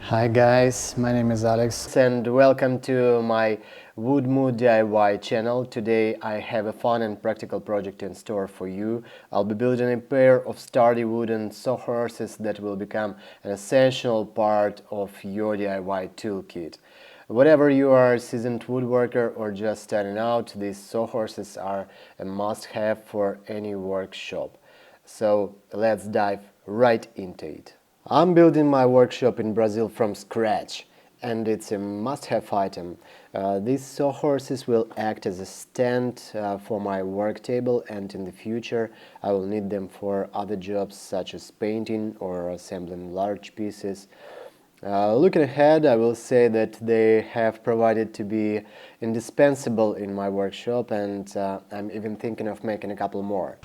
Hi guys, my name is Alex and welcome to my Wood Mood DIY channel. Today I have a fun and practical project in store for you. I'll be building a pair of sturdy wooden sawhorses that will become an essential part of your DIY toolkit. Whatever you are, a seasoned woodworker or just starting out, these sawhorses are a must-have for any workshop. So let's dive right into it. I'm building my workshop in Brazil from scratch, and it's a must-have item. These sawhorses will act as a stand for my work table, and in the future I will need them for other jobs such as painting or assembling large pieces. Looking ahead, I will say that they have provided to be indispensable in my workshop, and I'm even thinking of making a couple more.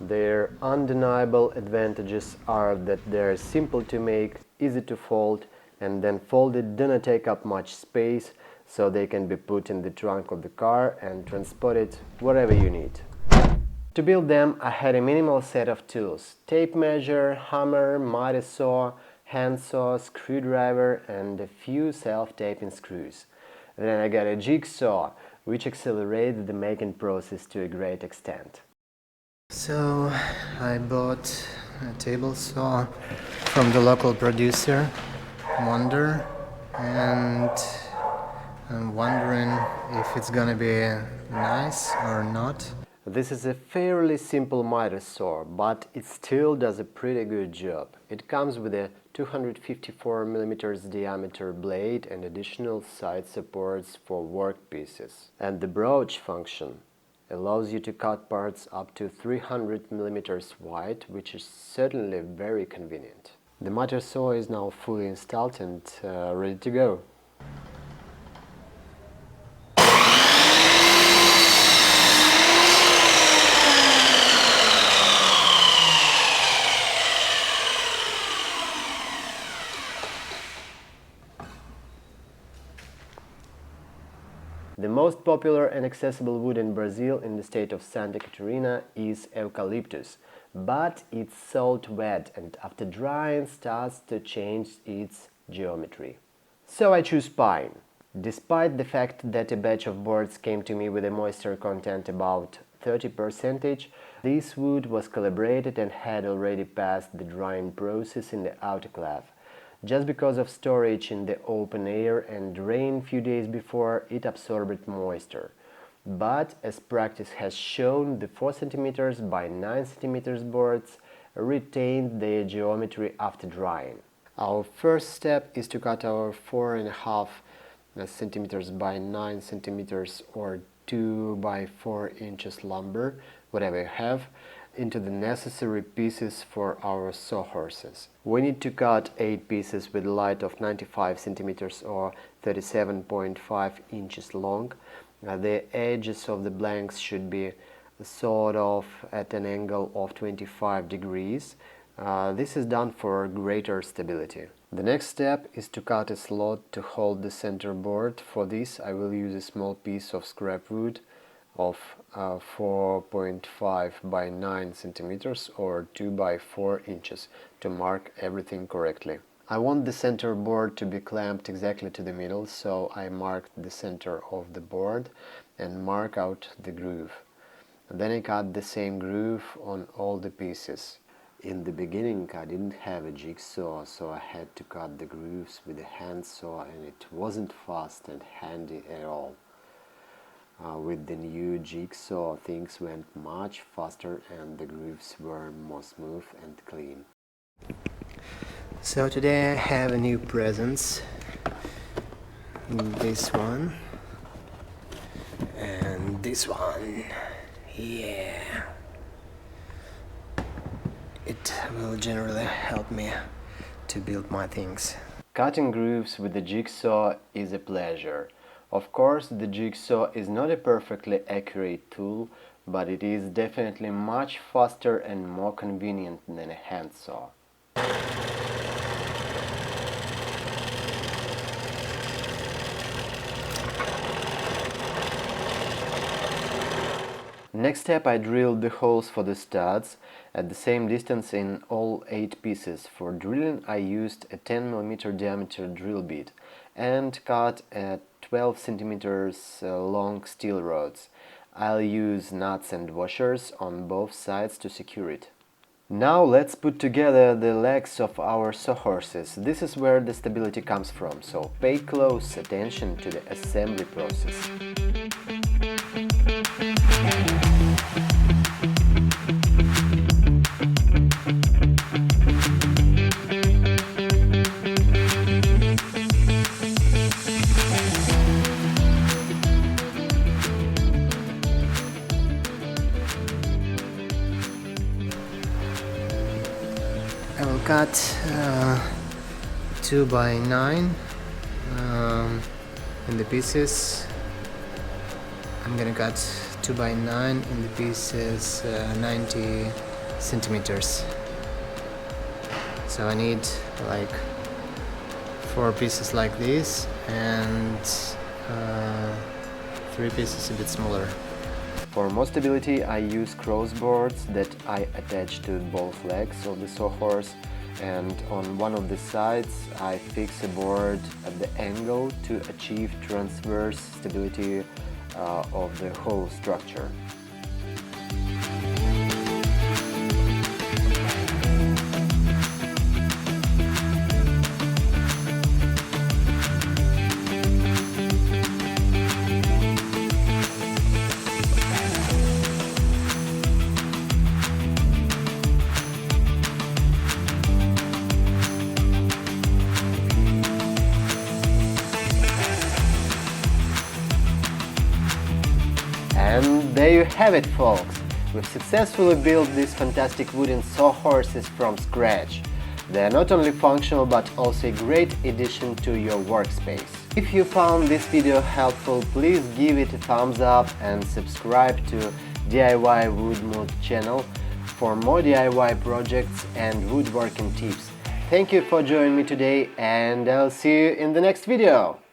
Their undeniable advantages are that they're simple to make, easy to fold, and then folded do not take up much space, so they can be put in the trunk of the car and transported wherever you need. To build them, I had a minimal set of tools: tape measure, hammer, miter saw, handsaw, screwdriver, and a few self-taping screws. Then I got a jigsaw, which accelerated the making process to a great extent. So I bought a table saw from the local producer, Wonder, and I'm wondering if it's gonna be nice or not. This is a fairly simple miter saw, but it still does a pretty good job. It comes with a 254mm diameter blade and additional side supports for workpieces. And the broach function allows you to cut parts up to 300mm wide, which is certainly very convenient. The miter saw is now fully installed and ready to go. The most popular and accessible wood in Brazil in the state of Santa Catarina is eucalyptus, but it's sold wet and after drying starts to change its geometry. So I choose pine. Despite the fact that a batch of boards came to me with a moisture content about 30%, this wood was calibrated and had already passed the drying process in the autoclave. Just because of storage in the open air and rain few days before, it absorbed moisture. But as practice has shown, the 4 cm by 9 cm boards retained their geometry after drying. Our first step is to cut our 4.5 cm by 9 cm or 2 by 4 inches lumber, whatever you have, into the necessary pieces for our sawhorses. We need to cut 8 pieces with a height of 95 cm or 37.5 inches long. The edges of the blanks should be sawed off at an angle of 25 degrees. This is done for greater stability. The next step is to cut a slot to hold the center board. For this I will use a small piece of scrap wood of 4.5 by 9 cm or 2 by 4 inches to mark everything correctly. I want the center board to be clamped exactly to the middle, so I marked the center of the board and mark out the groove. Then I cut the same groove on all the pieces. In the beginning I didn't have a jigsaw, so I had to cut the grooves with a handsaw, and it wasn't fast and handy at all. With the new jigsaw, things went much faster and the grooves were more smooth and clean. So today I have a new presents. This one and this one. Yeah. It will generally help me to build my things. Cutting grooves with the jigsaw is a pleasure. Of course, the jigsaw is not a perfectly accurate tool, but it is definitely much faster and more convenient than a handsaw. Next step, I drilled the holes for the studs at the same distance in all 8 pieces. For drilling I used a 10 mm diameter drill bit and cut at 12 cm long steel rods. I'll use nuts and washers on both sides to secure it. Now let's put together the legs of our Sawhorses. This is where the stability comes from, so pay close attention to the assembly process. I will cut 2 by 9 in the pieces. I'm gonna cut 2 by 9 in the pieces 90 centimeters. So I need like 4 pieces like this and 3 pieces a bit smaller. For more stability I use crossboards that I attach to both legs of the Sawhorse, and on one of the sides I fix a board at the angle to achieve transverse stability of the whole structure. And there you have it, folks! We've successfully built these fantastic wooden Sawhorses from scratch. They are not only functional but also a great addition to your workspace. If you found this video helpful, please give it a thumbs up and subscribe to DIY Wood channel for more DIY projects and woodworking tips. Thank you for joining me today, and I'll see you in the next video!